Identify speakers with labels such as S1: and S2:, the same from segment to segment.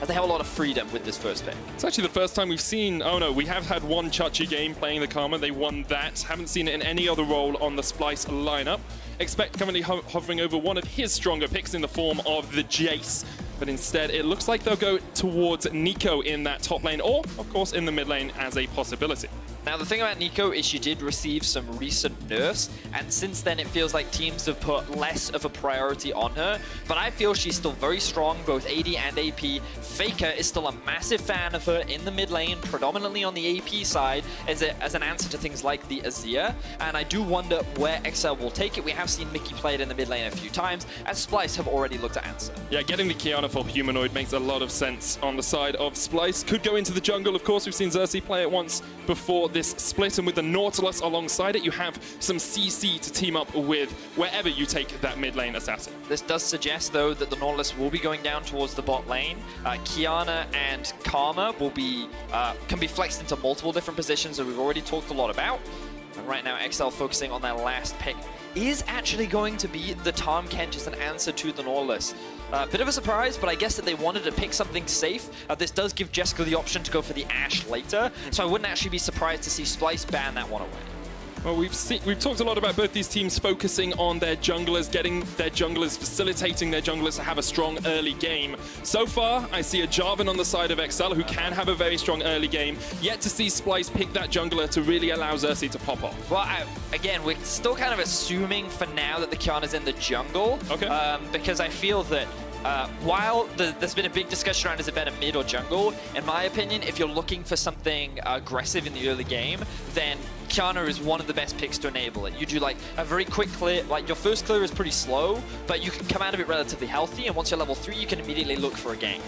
S1: as they have a lot of freedom with this first pick.
S2: It's actually the first time we've seen, oh no, we have had one Chachi game playing the Karma. They won that. Haven't seen it in any other role on the Splyce lineup. Expect currently hovering over one of his stronger picks in the form of the Jace. But instead, it looks like they'll go towards Neeko in that top lane, or, of course, in the mid lane as a possibility.
S1: Now, the thing about Neeko is she did receive some recent nerfs, and since then it feels like teams have put less of a priority on her, but I feel she's still very strong, both AD and AP. Faker is still a massive fan of her in the mid lane, predominantly on the AP side, as an answer to things like the Azir, and I do wonder where Xerxe will take it. We have seen Mickey play it in the mid lane a few times, as Splyce have already looked at answer.
S2: Yeah, getting the Qiyana for Humanoid makes a lot of sense on the side of Splyce. Could go into the jungle, of course. We've seen Xerxe play it once before this split, and with the Nautilus alongside it, you have some CC to team up with wherever you take that mid lane assassin.
S1: This does suggest, though, that the Nautilus will be going down towards the bot lane. Qiyana and Karma will be can be flexed into multiple different positions that we've already talked a lot about. And right now, Xerxe focusing on their last pick is actually going to be the Tahm Kench as an answer to the Nautilus. Bit of a surprise, but I guess that they wanted to pick something safe. This does give Jeskla the option to go for the Ashe later, so I wouldn't actually be surprised to see Splyce ban that one away.
S2: Well, we've talked a lot about both these teams focusing on their junglers, getting their junglers, facilitating their junglers to have a strong early game. So far, I see a Jarvan on the side of Xerxe who can have a very strong early game. Yet to see Splyce pick that jungler to really allow Xerxe to pop off.
S1: Well, again, we're still kind of assuming for now that the Qiyana's in the jungle.
S2: Okay.
S1: Because I feel that while there's been a big discussion around is it better mid or jungle, in my opinion, if you're looking for something aggressive in the early game, then Qiyana is one of the best picks to enable it. You do like a very quick clear, like your first clear is pretty slow, but you can come out of it relatively healthy, and once you're level 3, you can immediately look for a gank.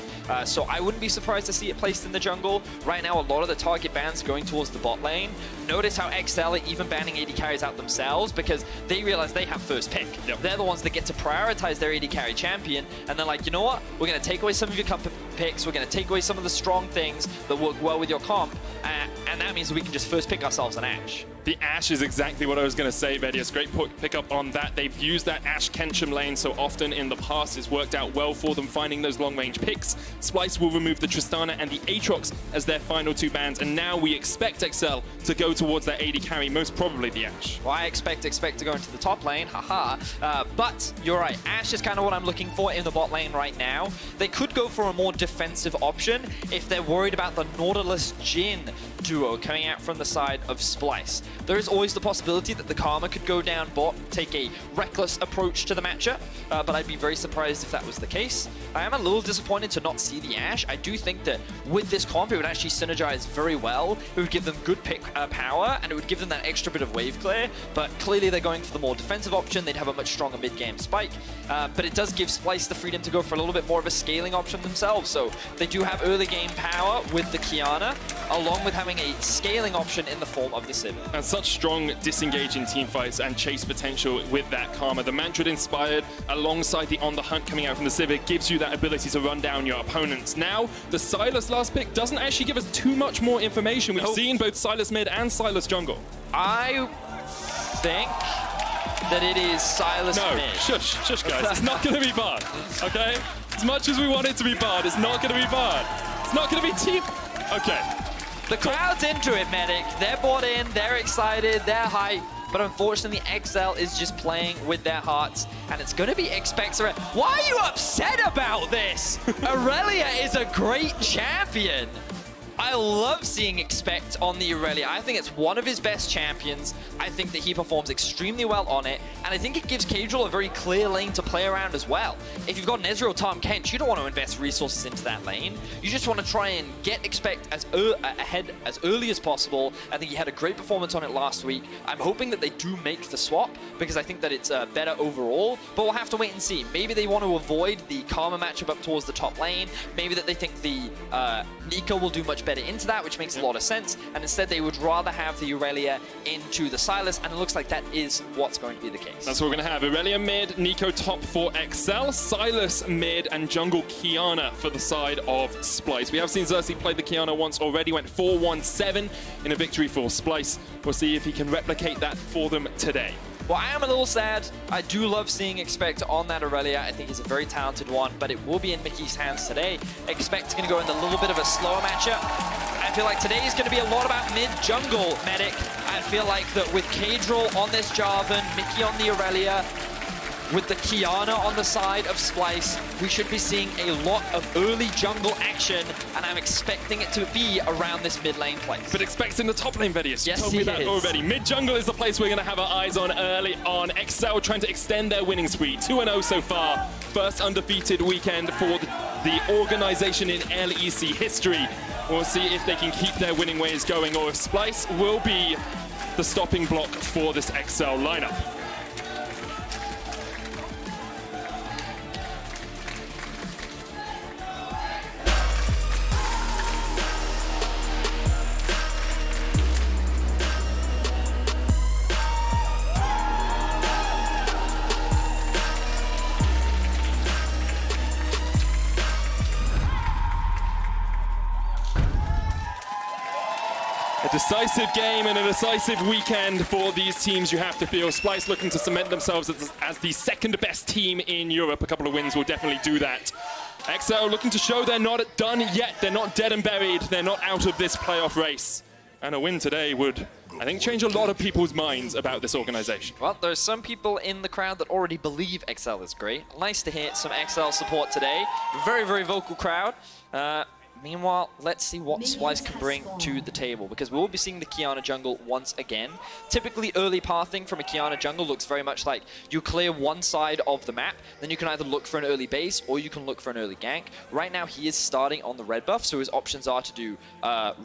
S1: So I wouldn't be surprised to see it placed in the jungle. Right now, a lot of the target bans going towards the bot lane. Notice how Xerxe are even banning AD carries out themselves because they realize they have first pick.
S2: Yep.
S1: They're the ones that get to prioritize their AD carry champion, and they're like, you know what? We're going to take away some of your comp picks, we're going to take away some of the strong things that work well with your comp, and that means we can just first pick ourselves an Ashe.
S2: The Ashe is exactly what I was going to say, Vedius. Great pick-up on that. They've used that Ashe Kenchum lane so often in the past. It's worked out well for them, finding those long-range picks. Splyce will remove the Tristana and the Aatrox as their final 2 bans, and now we expect Xerxe to go towards that AD carry, most probably the Ashe.
S1: Well, I expect to go into the top lane, haha. But you're right, Ashe is kind of what I'm looking for in the bot lane right now. They could go for a more defensive option if they're worried about the Nautilus Jhin duo coming out from the side of Splyce. There is always the possibility that the Karma could go down bot, take a reckless approach to the matchup, but I'd be very surprised if that was the case. I am a little disappointed to not see the Ashe. I do think that with this comp, it would actually synergize very well. It would give them good pick power, and it would give them that extra bit of wave clear, but clearly they're going for the more defensive option. They'd have a much stronger mid-game spike, but it does give Splyce the freedom to go for a little bit more of a scaling option themselves. So they do have early game power with the Qiyana, along with having a scaling option in the form of the Sivir.
S2: And such strong disengaging teamfights and chase potential with that Karma. The Mantrid inspired alongside the On the Hunt coming out from the Sivir gives you that ability to run down your opponents. Now, the Sylas last pick doesn't actually give us too much more information. We've seen both Sylas mid and Sylas jungle.
S1: I think that it is Sylas mid.
S2: No, shush guys. It's not going to be Bard, okay? As much as we want it to be Bard, it's not going to be Bard. It's not going to be team. Okay.
S1: The crowd's into it, Medic. They're bought in, they're excited, they're hyped. But unfortunately, Xerxe is just playing with their hearts, and it's going to be Xerxe. Why are you upset about this? Irelia is a great champion. I love seeing Expect on the Irelia. I think it's one of his best champions. I think that he performs extremely well on it, and I think it gives Caedrel a very clear lane to play around as well. If you've got an Ezreal, Tahm, Kench, you don't want to invest resources into that lane. You just want to try and get Expect ahead as early as possible. I think he had a great performance on it last week. I'm hoping that they do make the swap, because I think that it's better overall, but we'll have to wait and see. Maybe they want to avoid the Karma matchup up towards the top lane. Maybe that they think the Neeko will do much better into that, which makes a lot of sense, and instead they would rather have the Irelia into the Sylas, and it looks like that is what's going to be the case.
S2: That's what we're going to have. Irelia mid, Neeko top for Xerxe, Sylas mid, and jungle Qiyana for the side of Splyce. We have seen Xerxe play the Qiyana once already, went 4-1-7 in a victory for Splyce. We'll see if he can replicate that for them today.
S1: Well, I am a little sad. I do love seeing Expect on that Irelia. I think he's a very talented one, but it will be in Mickey's hands today. Expect's going to go in a little bit of a slower matchup. I feel like today is going to be a lot about mid-jungle medic. I feel like that with Caedrel on this Jarvan, Mickey on the Irelia, with the Qiyana on the side of Splyce, we should be seeing a lot of early jungle action, and I'm expecting it to be around this mid lane place.
S2: But Expect's in the top lane, Vedius.
S1: Yes,
S2: you told me that already. Mid jungle is the place we're going to have our eyes on early on. Exel trying to extend their winning streak, 2-0 so far. First undefeated weekend for the organization in LEC history. We'll see if they can keep their winning ways going, or if Splyce will be the stopping block for this Exel lineup. A decisive game and a decisive weekend for these teams, you have to feel. Splyce looking to cement themselves as the second best team in Europe. A couple of wins will definitely do that. Exel looking to show they're not done yet. They're not dead and buried. They're not out of this playoff race. And a win today would, I think, change a lot of people's minds about this organization.
S1: Well, there's some people in the crowd that already believe Exel is great. Nice to hear some Exel support today. Very, very vocal crowd. Meanwhile, let's see what Splyce can bring to the table, because we will be seeing the Qiyana jungle once again. Typically, early pathing from a Qiyana jungle looks very much like you clear one side of the map, then you can either look for an early base or you can look for an early gank. Right now, he is starting on the red buff, so his options are to do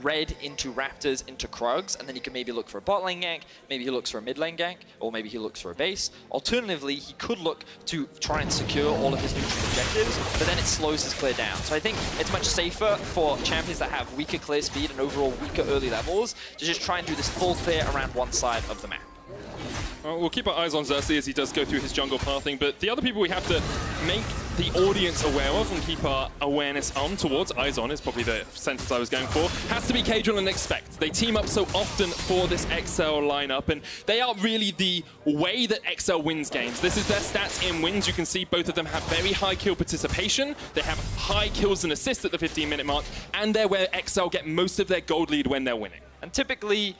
S1: red into Raptors into Krugs, and then he can maybe look for a bot lane gank, maybe he looks for a mid lane gank, or maybe he looks for a base. Alternatively, he could look to try and secure all of his neutral objectives, but then it slows his clear down. So I think it's much safer for champions that have weaker clear speed and overall weaker early levels to just try and do this full clear around one side of the map.
S2: Well, we'll keep our eyes on Xerxe as he does go through his jungle pathing, but the other people we have to make the audience aware of and keep our awareness on towards, eyes on is probably the sentence I was going for, has to be Caedrel and Expect. They team up so often for this Exel lineup, and they are really the way that Exel wins games. This is their stats in wins. You can see both of them have very high kill participation. They have high kills and assists at the 15-minute mark, and they're where Exel get most of their gold lead when they're winning.
S1: And typically,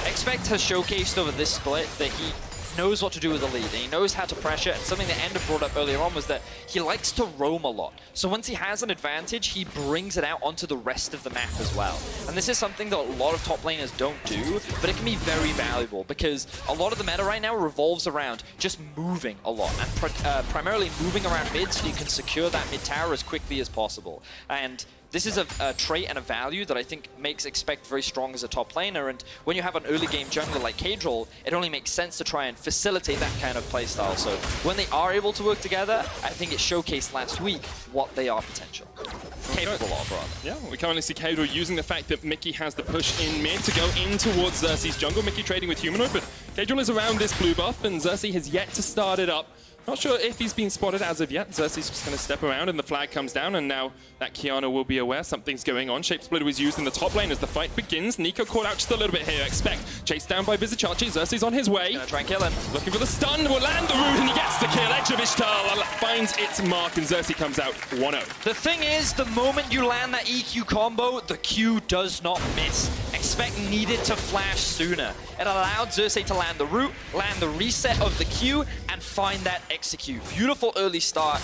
S1: Expect has showcased over this split that he knows what to do with the lead, and he knows how to pressure, and something that Ender brought up earlier on was that he likes to roam a lot. So once he has an advantage, he brings it out onto the rest of the map as well. And this is something that a lot of top laners don't do, but it can be very valuable, because a lot of the meta right now revolves around just moving a lot, and primarily moving around mid so you can secure that mid tower as quickly as possible. And this is a trait and a value that I think makes Expect very strong as a top laner, and when you have an early game jungler like Caedrel, it only makes sense to try and facilitate that kind of playstyle. So when they are able to work together, I think it showcased last week what they are capable of, rather.
S2: Yeah, we currently see Caedrel using the fact that Mickey has the push in mid to go in towards Xerxe's jungle. Mickey trading with Humanoid, but Caedrel is around this blue buff, and Xerxe has yet to start it up. Not sure if he's been spotted as of yet. Xerxe's just going to step around and the flag comes down, and now that Qiyana will be aware something's going on. Shape Splitter was used in the top lane as the fight begins. Neeko caught out just a little bit here. Expect chased down by Vizicsacsi. Xerxe's on his way.
S1: Gonna try and kill him.
S2: Looking for the stun. Will land the root and he gets the kill. Edge of Ishtar finds its mark and Xerxe comes out 1-0.
S1: The thing is, the moment you land that EQ combo, the Q does not miss. Expect needed to flash sooner. It allowed Xerxe to land the root, land the reset of the Q, and find that execute. Beautiful early start.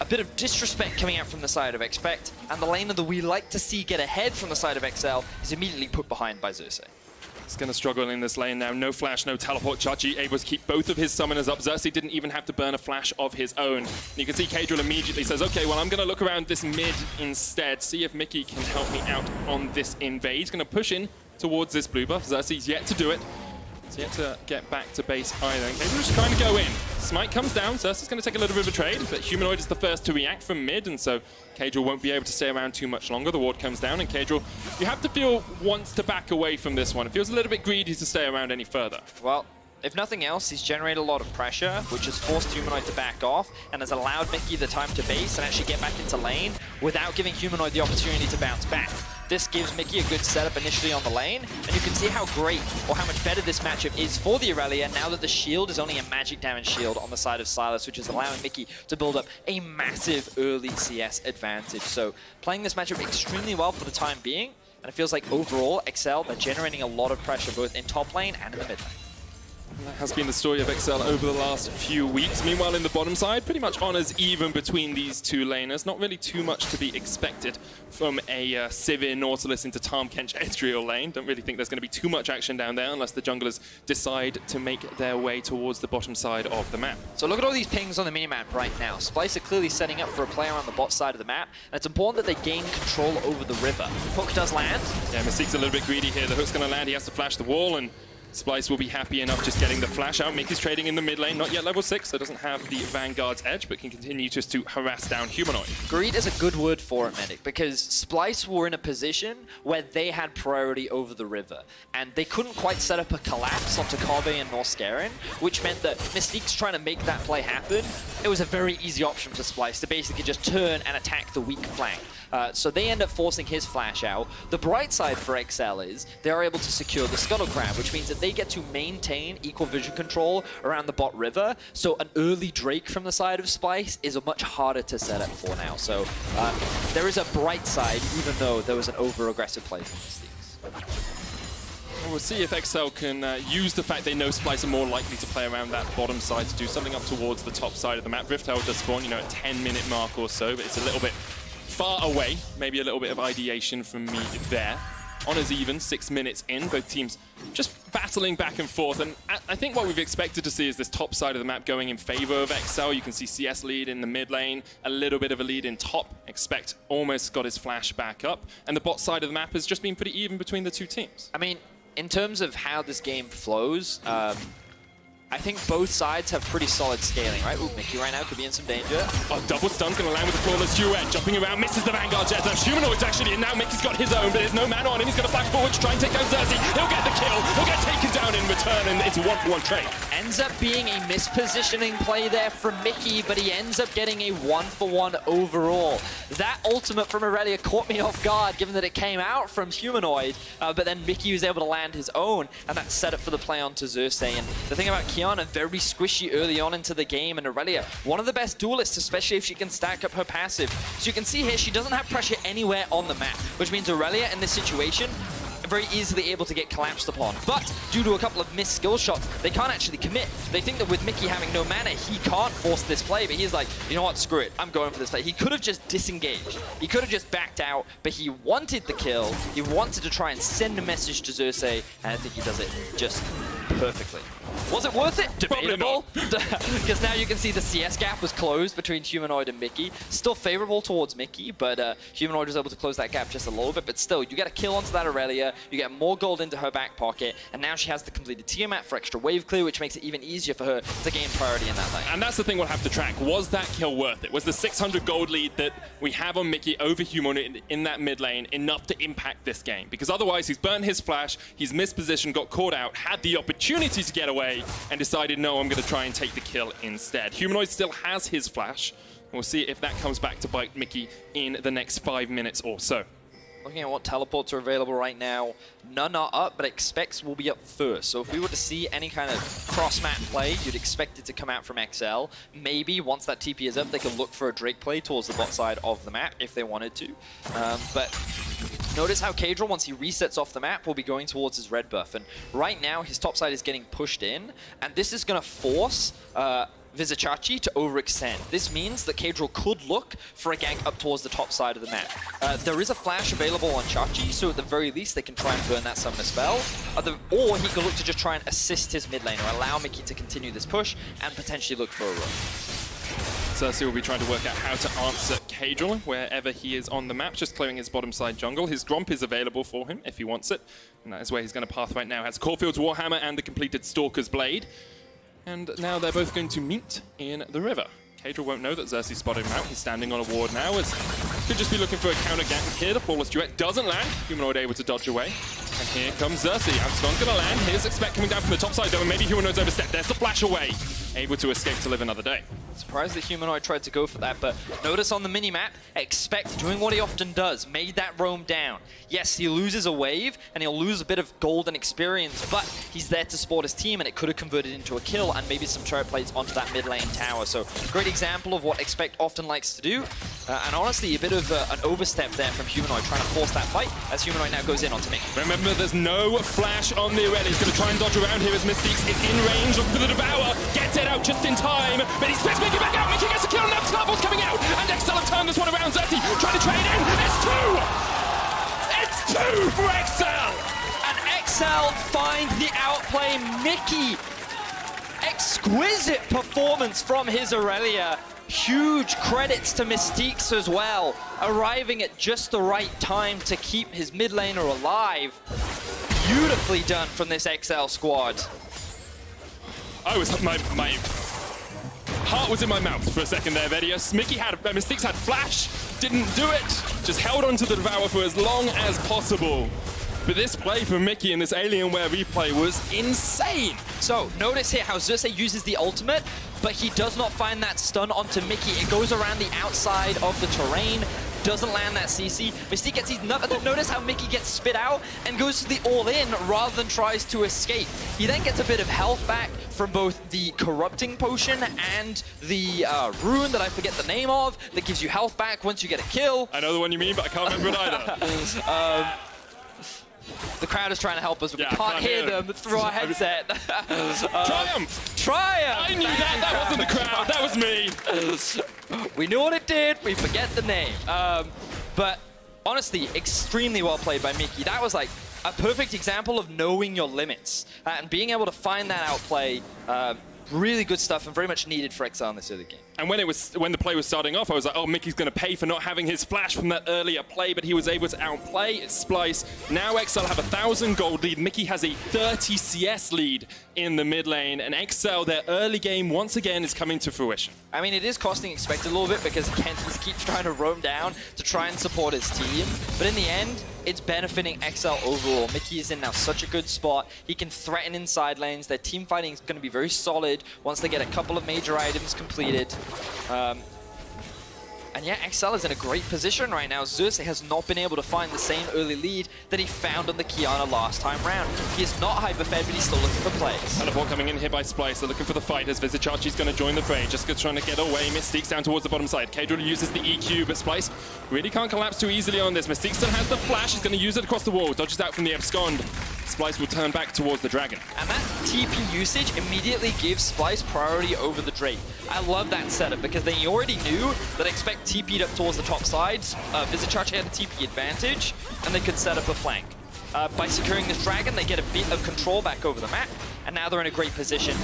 S1: A bit of disrespect coming out from the side of Expect, and the laner that we like to see get ahead from the side of XL is immediately put behind by Xerxe.
S2: He's going to struggle in this lane now. No flash, no teleport. Chachi able to keep both of his summoners up. Xerxe didn't even have to burn a flash of his own. And you can see Caedrel immediately says, okay, well, I'm going to look around this mid instead, see if Mickey can help me out on this invade. He's going to push in towards this blue buff. Xerxe's yet to do it. He's yet to get back to base either. And Caedrel's just trying to go in. Smite comes down. Xerxe's going to take a little bit of a trade, but Humanoid is the first to react from mid, and so Caedrel won't be able to stay around too much longer. The ward comes down, and Caedrel, you have to feel, wants to back away from this one. It feels a little bit greedy to stay around any further.
S1: Well, if nothing else, he's generated a lot of pressure, which has forced Humanoid to back off and has allowed Mickey the time to base and actually get back into lane without giving Humanoid the opportunity to bounce back. this gives Mickey a good setup initially on the lane, and you can see how great or how much better this matchup is for the Irelia now that the shield is only a magic damage shield on the side of Sylas, which is allowing Mickey to build up a massive early CS advantage. So playing this matchup extremely well for the time being, and it feels like overall, Xerxe, they're generating a lot of pressure both in top lane and in the mid lane.
S2: That has been the story of Xerxe over the last few weeks. Meanwhile, in the bottom side, pretty much honors even between these two laners. Not really too much to be expected from a Sivir, Nautilus into Tahm, Kench, Ezreal lane. Don't really think there's going to be too much action down there unless the junglers decide to make their way towards the bottom side of the map.
S1: So look at all these pings on the minimap right now. Splyce are clearly setting up for a player on the bot side of the map, and it's important that they gain control over the river. Hook does land.
S2: Yeah, Mystiques a little bit greedy here. The hook's going to land. He has to flash the wall, and Splyce will be happy enough just getting the flash out. Mickey's trading in the mid lane, not yet level 6, so doesn't have the Vanguard's edge, but can continue just to harass down Humanoid.
S1: Greed is a good word for it, Medic, because Splyce were in a position where they had priority over the river, and they couldn't quite set up a collapse onto Kobbe and Norskeren, which meant that Mystiques trying to make that play happen, it was a very easy option for Splyce to basically just turn and attack the weak flank. So they end up forcing his flash out. The bright side for Xerxe is they're able to secure the Scuttle Crab, which means that they get to maintain equal vision control around the bot river. So an early Drake from the side of Splyce is a much harder to set up for now. So there is a bright side, even though there was an over-aggressive play from Mystiques.
S2: We'll see if Xerxe can use the fact they know Splyce are more likely to play around that bottom side to do something up towards the top side of the map. Rift Herald does spawn, you know, at 10-minute mark or so, but it's a little bit far away. Maybe a little bit of ideation from me there. Honors even, 6 minutes in. Both teams just battling back and forth. And I think what we've expected to see is this top side of the map going in favor of Xerxe. You can see CS lead in the mid lane, a little bit of a lead in top. Expect almost got his flash back up. And the bot side of the map has just been pretty even between the two teams.
S1: I mean, in terms of how this game flows, I think both sides have pretty solid scaling, right? Ooh, Mickey right now could be in some danger.
S2: Oh, double stun's going to land with a flawless duet. Jumping around, misses the Vanguard jet. Humanoid's actually in now. Mickey's got his own, but there's no man on him. He's going to flash forward to try and take down Xerxe. He'll get the kill. He'll get taken down in return, and it's a 1-for-1 trade.
S1: Ends up being a mispositioning play there from Mickey, but he ends up getting a 1-for-1 overall. That ultimate from Irelia caught me off guard, given that it came out from Humanoid, but then Mickey was able to land his own, and that set up for the play onto Xerxe. And the thing about Qiyana, very squishy early on into the game, and Irelia, one of the best duelists, especially if she can stack up her passive. So you can see here, she doesn't have pressure anywhere on the map, which means Irelia in this situation very easily able to get collapsed upon. But due to a couple of missed skill shots, they can't actually commit. They think that with Mickey having no mana, he can't force this play, but he's like, you know what, screw it, I'm going for this play. He could have just disengaged. He could have just backed out, but he wanted the kill. He wanted to try and send a message to Xerxe, and I think he does it just perfectly. Was it worth it? Debatable. Because now you can see the CS gap was closed between Humanoid and Mickey. Still favorable towards Mickey, but Humanoid was able to close that gap just a little bit. But still, you get a kill onto that Irelia, you get more gold into her back pocket, and now she has the completed Tiamat for extra wave clear, which makes it even easier for her to gain priority in that lane.
S2: And that's the thing we'll have to track. Was that kill worth it? Was the 600 gold lead that we have on Mickey over Humanoid in that mid lane enough to impact this game? Because otherwise, he's burned his flash, he's mispositioned, got caught out, had the opportunity to get away, and decided, no, I'm going to try and take the kill instead. Humanoid still has his flash. We'll see if that comes back to bite Mickey in the next 5 minutes or so.
S1: Looking at what teleports are available right now, none are up, but Expects will be up first. So if we were to see any kind of cross-map play, you'd expect it to come out from Xerxe. Maybe once that TP is up, they can look for a Drake play towards the bot side of the map if they wanted to. But notice how Caedrel, once he resets off the map, will be going towards his red buff. And right now, his top side is getting pushed in, and this is going to force Vizicsacsi to overextend. This means that Caedrel could look for a gank up towards the top side of the map. There is a flash available on Chachi, so at the very least they can try and burn that summoner spell. Or he could look to just try and assist his mid laner, allow Mickey to continue this push, and potentially look for a run.
S2: Xerxe will be trying to work out how to answer Caedrel wherever he is on the map, just clearing his bottom side jungle. His Gromp is available for him if he wants it, and that is where he's going to path right now. Has Caulfield's Warhammer and the completed Stalker's Blade. And now they're both going to meet in the river. Caedrel won't know that Xerxe spotted him out. He's standing on a ward now. Could just be looking for a counter gank here. The flawless duet doesn't land. Humanoid able to dodge away. And here comes Xerxe. Amston's going to land. Here's Expect coming down from the top side though, and maybe Humanoid's overstepped. There's the flash away. Able to escape to live another day.
S1: Surprised that Humanoid tried to go for that, but notice on the mini-map, Expect doing what he often does, made that roam down. Yes, he loses a wave, and he'll lose a bit of gold and experience, but he's there to support his team, and it could have converted into a kill, and maybe some turret plates onto that mid lane tower. So, great example of what Expect often likes to do, and honestly, a bit of an overstep there from Humanoid, trying to force that fight, as Humanoid now goes in onto Mick.
S2: Remember, there's no flash on the Irelia. He's going to try and dodge around here as Mystiques is in range. Look for the Devour, gets it out just in time, but he spits Mickey back out. Mickey gets a kill, now Snowball's coming out, and Exel have turned this one around. Xerxe trying to trade in. It's two! It's two for Exel!
S1: And Exel finds the outplay. Mickey, exquisite performance from his Irelia. Huge credits to Mystiques as well, arriving at just the right time to keep his mid laner alive. Beautifully done from this XL squad.
S2: I was my heart was in my mouth for a second there, Vedius. Mystiques had flash, didn't do it, just held on to the Devour for as long as possible. But this play from Mickey in this Alienware replay was insane.
S1: So, notice here how Xerxe uses the ultimate, but he does not find that stun onto Mickey. It goes around the outside of the terrain, doesn't land that CC. Mystique gets his nut, and then notice how Mickey gets spit out and goes to the all-in rather than tries to escape. He then gets a bit of health back from both the Corrupting Potion and the Rune that I forget the name of, that gives you health back once you get a kill.
S2: I know the one you mean, but I can't remember it either.
S1: The crowd is trying to help us, but we can't hear them through our headset.
S2: Triumph!
S1: Triumph!
S2: I knew that! That wasn't the crowd, that was me!
S1: We knew what it did, we forget the name. But honestly, extremely well played by Mickey. That was like a perfect example of knowing your limits and being able to find that outplay. Really good stuff and very much needed for XL in this early game.
S2: And when the play was starting off, I was like, oh, Mickey's going to pay for not having his flash from that earlier play, but he was able to outplay Splyce. Now XL have a 1,000 gold lead. Mickey has a 30 CS lead in the mid lane, and XL, their early game, once again, is coming to fruition.
S1: I mean, it is costing Expect a little bit because Kench keeps trying to roam down to try and support his team, but in the end, it's benefiting XL overall. Mickey is in now such a good spot. He can threaten inside lanes. Their team fighting is going to be very solid once they get a couple of major items completed. And yeah, XL is in a great position right now. Xerxe has not been able to find the same early lead that he found on the Qiyana last time round. He is not hyper-fed, but he's still looking for plays.
S2: Teleport coming in here by Splyce. They're looking for the fight as Vizicsacsi's going to join the fray. Jeskla trying to get away. Mystiques down towards the bottom side. Caedrel uses the EQ, but Splyce really can't collapse too easily on this. Mystiques still has the flash. He's going to use it across the wall. Dodges out from the abscond. Splyce will turn back towards the dragon. And
S1: that TP usage immediately gives Splyce priority over the Drake. I love that setup because they already knew that Expect TP'd up towards the top side. Vizicsacsi had a TP advantage, and they could set up a flank. By securing this dragon, they get a bit of control back over the map, and now they're in a great position.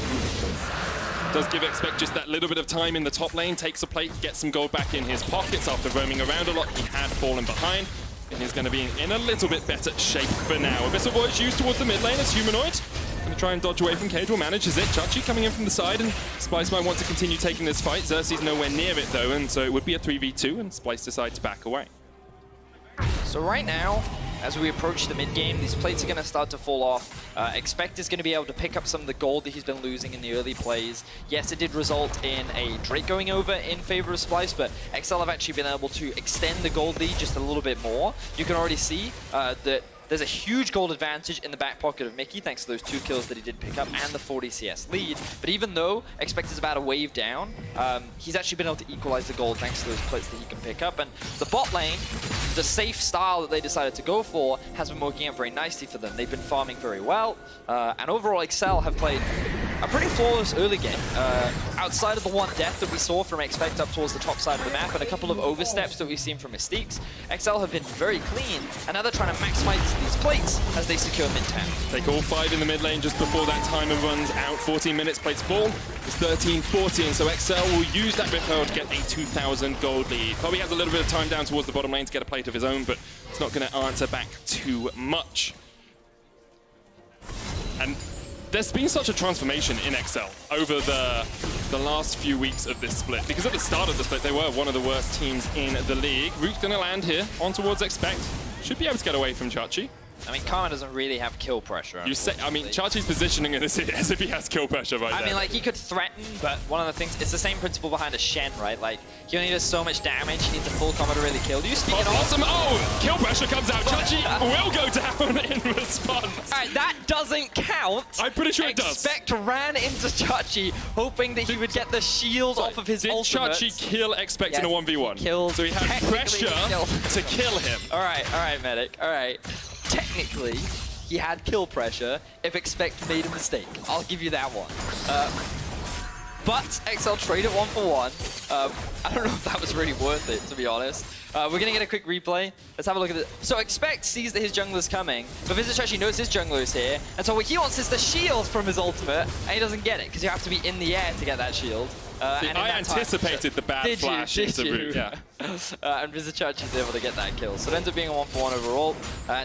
S2: Does give Expect just that little bit of time in the top lane, takes a plate, gets some gold back in his pockets after roaming around a lot. He had fallen behind, and he's going to be in a little bit better shape for now. Abyssal Voice used towards the mid lane as Humanoid. Going to try and dodge away from Caedrel, manages it. Chachi coming in from the side, and Splyce might want to continue taking this fight. Xerxe's nowhere near it though, and so it would be a 3v2, and Splyce decides to back away.
S1: So right now, as we approach the mid-game, these plates are going to start to fall off. Expect is going to be able to pick up some of the gold that he's been losing in the early plays. Yes, it did result in a Drake going over in favor of Splyce, but XL have actually been able to extend the gold lead just a little bit more. You can already see that there's a huge gold advantage in the back pocket of Mickey, thanks to those 2 kills that he did pick up and the 40 CS lead. But even though Expect is about a wave down, he's actually been able to equalize the gold thanks to those plates that he can pick up. And the bot lane, the safe style that they decided to go for, has been working out very nicely for them. They've been farming very well, and overall XL have played a pretty flawless early game. Outside of the one death that we saw from Expect up towards the top side of the map and a couple of oversteps that we've seen from Mystiques, XL have been very clean, and now they're trying to maximize these plates as they secure mid-town.
S2: Take all 5 in the mid lane just before that timer runs out. 14 minutes, plates fall. It's 13-14, so XL will use that repel to get a 2,000 gold lead. Kobbe has a little bit of time down towards the bottom lane to get a plate of his own, but it's not going to answer back too much. And there's been such a transformation in XL over the last few weeks of this split, because at the start of the split they were one of the worst teams in the league. Root's going to land here on towards Expect. Should be able to get away from Chachi.
S1: I mean, Karma doesn't really have kill pressure.
S2: You say, I mean, Chachi's positioning it as if he has kill pressure right now.
S1: I mean, like, he could threaten, but one of the things, it's the same principle behind a Shen, right? Like, he only does so much damage, he needs a full combo to really kill you. Speaking of...
S2: Awesome! Oh! Kill pressure comes out. Chachi will go down in response.
S1: Alright, that doesn't count.
S2: I'm pretty sure it does.
S1: Expect ran into Chachi, hoping that he would get the shield off of his ultimate.
S2: Did Chachi kill Expect in a 1v1?
S1: Killed.
S2: So he had pressure to kill him.
S1: Alright, Medic. Alright. Technically, he had kill pressure if Expect made a mistake. I'll give you that one. But XL traded 1-for-1. I don't know if that was really worth it, to be honest. We're going to get a quick replay. Let's have a look at it. So Expect sees that his jungler's coming, but Vizicsacsi knows his jungler is here, and so what he wants is the shield from his ultimate, and he doesn't get it, because you have to be in the air to get that shield.
S2: And I anticipated the bad flash into route, yeah.
S1: And Vizicsacsi's able to get that kill. So it ends up being a 1-for-1 overall.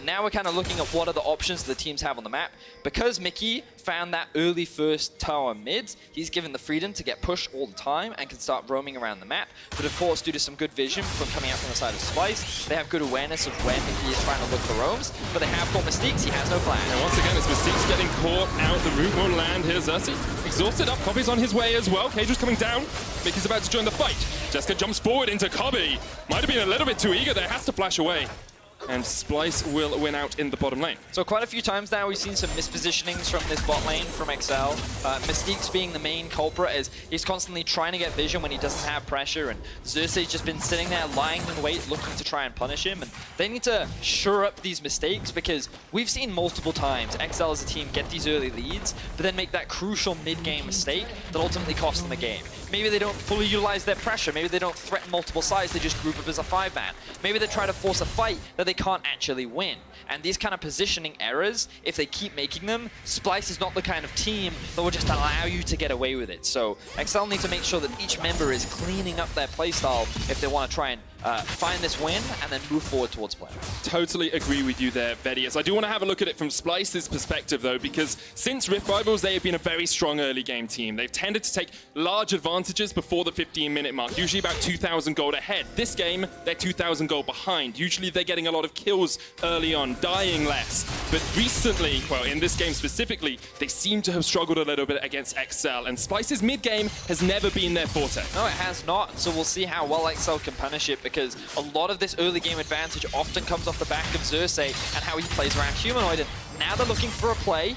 S1: Now we're kind of looking at what are the options the teams have on the map. Because Mickey found that early first tower mid, he's given the freedom to get pushed all the time and can start roaming around the map. But of course, due to some good vision from coming out from the side of Splyce, they have good awareness of where Mickey is trying to look for roams. But they have caught Mystiques, he has no flash.
S2: And once again, it's Mystiques getting caught out. The root will land. Here's Xerxe. Exhausted up. Kobbe's on his way as well. Caedrel's coming down. Mickey's about to join the fight. Jeskla jumps forward into Kobbe. Might have been a little bit too eager there. Has to flash away. And Splyce will win out in the bottom lane.
S1: So quite a few times now we've seen some mispositionings from this bot lane from XL. Mystiques being the main culprit as he's constantly trying to get vision when he doesn't have pressure, and Xerxe's just been sitting there lying in wait looking to try and punish him, and they need to shore up these mistakes because we've seen multiple times XL as a team get these early leads but then make that crucial mid-game mistake that ultimately costs them the game. Maybe they don't fully utilize their pressure, maybe they don't threaten multiple sides, they just group up as a 5-man. Maybe they try to force a fight that they can't actually win. And these kind of positioning errors, if they keep making them, Splyce is not the kind of team that will just allow you to get away with it. So XL need to make sure that each member is cleaning up their playstyle if they want to try and find this win and then move forward towards play.
S2: Totally agree with you there, Vedius. I do want to have a look at it from Splyce's perspective, though, because since Rift Rivals, they have been a very strong early game team. They've tended to take large advantages before the 15-minute mark, usually about 2,000 gold ahead. This game, they're 2,000 gold behind. Usually they're getting a lot of kills early on, dying less. But recently, well, in this game specifically, they seem to have struggled a little bit against XL, and Splyce's mid-game has never been their forte.
S1: No, it has not, so we'll see how well XL can punish it, because a lot of this early game advantage often comes off the back of Xerxe and how he plays around Humanoid. And now they're looking for a play,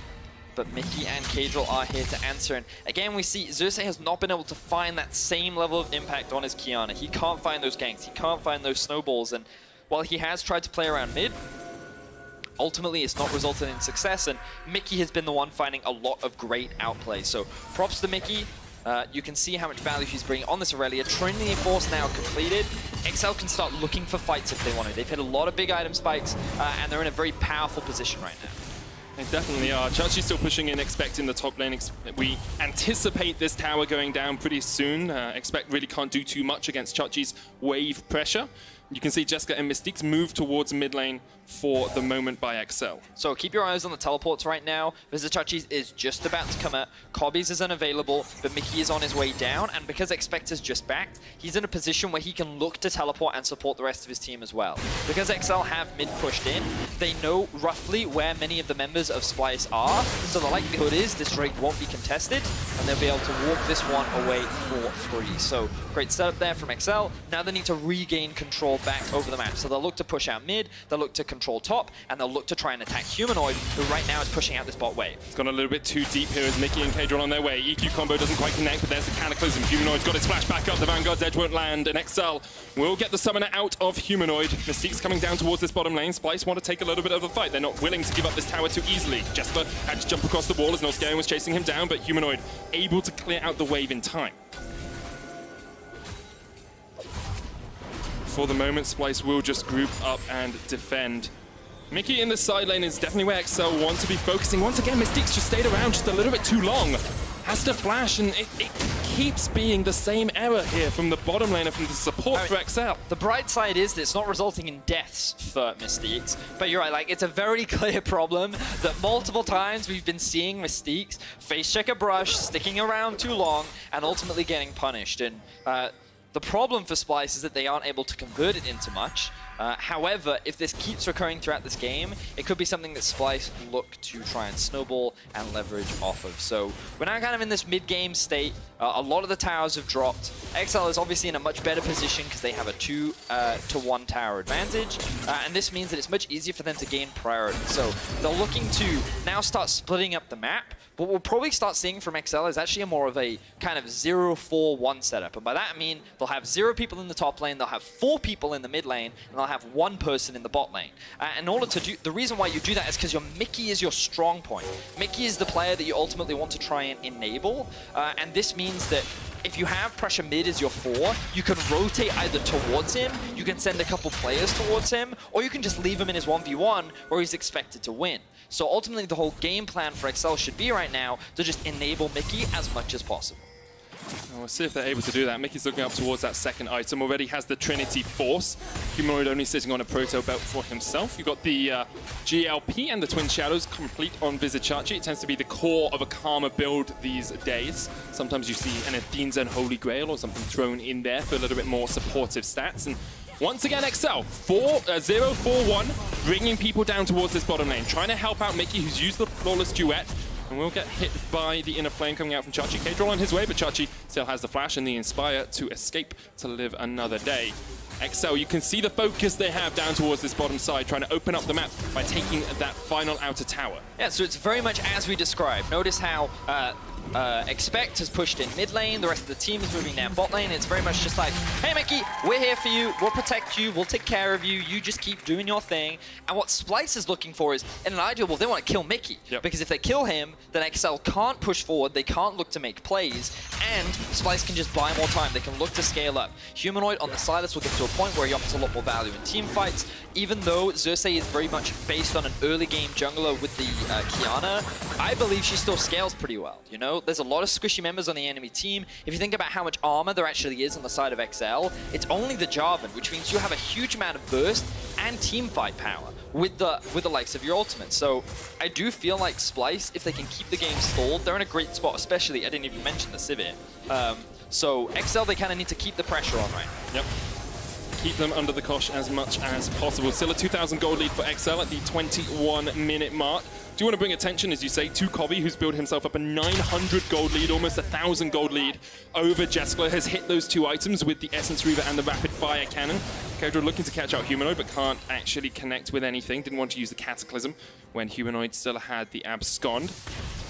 S1: but Mickey and Caedrel are here to answer. And again, we see Xerxe has not been able to find that same level of impact on his Qiyana. He can't find those ganks, he can't find those snowballs, and while he has tried to play around mid, ultimately it's not resulted in success, and Mickey has been the one finding a lot of great outplay. So props to Mickey. You can see how much value he's bringing on this Irelia. Trinity Force now completed. XL can start looking for fights if they want to. They've hit a lot of big item spikes, and they're in a very powerful position right now.
S2: They definitely are. Chachi's still pushing in, expecting the top lane. We anticipate this tower going down pretty soon. Expect really can't do too much against Chachi's wave pressure. You can see Jeskla and Mystiques move towards mid lane for the moment by XL.
S1: So keep your eyes on the teleports right now. Vizicsacsi is just about to come out. Kobbe's is unavailable, but Mickey is on his way down, and because Expect is just backed, he's in a position where he can look to teleport and support the rest of his team as well. Because XL have mid pushed in, they know roughly where many of the members of Splyce are, so the likelihood is this Drake won't be contested, and they'll be able to walk this one away for free. So great setup there from XL. Now they need to regain control back over the map. So they'll look to push out mid, they'll look to control top, and they'll look to try and attack Humanoid, who right now is pushing out this bot wave.
S2: It's gone a little bit too deep here as Mickey and Caedrel on their way. EQ combo doesn't quite connect, but there's the Cataclysm. Humanoid's got its flash back up, the Vanguard's edge won't land, and XL will get the summoner out of Humanoid. Mystiques coming down towards this bottom lane. Splyce want to take a little bit of a fight. They're not willing to give up this tower too easily. Jeskla had to jump across the wall as Norskeren was chasing him down, but Humanoid able to clear out the wave in time. For the moment, Splyce will just group up and defend. Mickey in the side lane is definitely where XL want to be focusing. Once again, Mystiques just stayed around just a little bit too long. Has to flash, and it keeps being the same error here from the bottom laner, from the support for XL.
S1: The bright side is that it's not resulting in deaths for Mystiques, but you're right, like, it's a very clear problem that multiple times we've been seeing Mystiques face check a brush, sticking around too long, and ultimately getting punished. And The problem for Splyce is that they aren't able to convert it into much. However, if this keeps recurring throughout this game, it could be something that Splyce look to try and snowball and leverage off of. So we're now kind of in this mid-game state. A lot of the towers have dropped. XL is obviously in a much better position because they have a 2-to-1 tower advantage. And this means that it's much easier for them to gain priority. So they're looking to now start splitting up the map. What we'll probably start seeing from XL is actually more of a kind of 0-4-1 setup. And by that I mean they'll have 0 people in the top lane, they'll have 4 people in the mid lane, and they'll have 1 person in the bot lane. In order to do, the reason why you do that is because your Mickey is your strong point. Mickey is the player that you ultimately want to try and enable, and this means that if you have pressure mid as your 4, you can rotate either towards him, you can send a couple players towards him, or you can just leave him in his 1v1 where he's expected to win. So ultimately the whole game plan for XL should be right now to just enable Mickey as much as possible.
S2: We'll see if they're able to do that. Mickey's looking up towards that second item. Already has the Trinity Force. Humanoid only sitting on a Proto Belt for himself. You've got the GLP and the Twin Shadows complete on Vizicsacsi. It tends to be the core of a Karma build these days. Sometimes you see an Athene's Unholy Grail or something thrown in there for a little bit more supportive stats. And once again, XL, 0-4-1, bringing people down towards this bottom lane, trying to help out Mickey, who's used the Flawless Duet. And we'll get hit by the inner flame coming out from Caedrel. Caedrel on his way, but Caedrel still has the flash and the Inspire to escape to live another day. XL, you can see the focus they have down towards this bottom side, trying to open up the map by taking that final outer tower.
S1: Yeah, so it's very much as we described. Notice how Expect has pushed in mid lane, the rest of the team is moving down bot lane. It's very much just like, hey Mickey, we're here for you, we'll protect you, we'll take care of you, you just keep doing your thing. And what Splyce is looking for is, in an ideal world, they want to kill Mickey.
S2: Yep.
S1: Because if they kill him, then XL can't push forward, they can't look to make plays, and Splyce can just buy more time, they can look to scale up. Humanoid on the Sylas will get to a point where he offers a lot more value in team fights, even though Xerxe is very much based on an early game jungler with the Qiyana. I believe she still scales pretty well, you know? There's a lot of squishy members on the enemy team. If you think about how much armor there actually is on the side of XL, it's only the Jarvan, which means you have a huge amount of burst and team fight power with the likes of your ultimate. So I do feel like Splyce, if they can keep the game stalled, they're in a great spot, especially, I didn't even mention the Sivir. So XL, they kind of need to keep the pressure on right now.
S2: Yep. Keep them under the cosh as much as possible. Still a 2,000 gold lead for XL at the 21-minute mark. Do you want to bring attention, as you say, to Kobbe, who's built himself up a 900 gold lead, almost 1,000 gold lead over Jeskla, has hit those 2 items with the Essence Reaver and the Rapid Fire Cannon. Caedrel looking to catch out Humanoid, but can't actually connect with anything. Didn't want to use the Cataclysm when Humanoid still had the Abscond.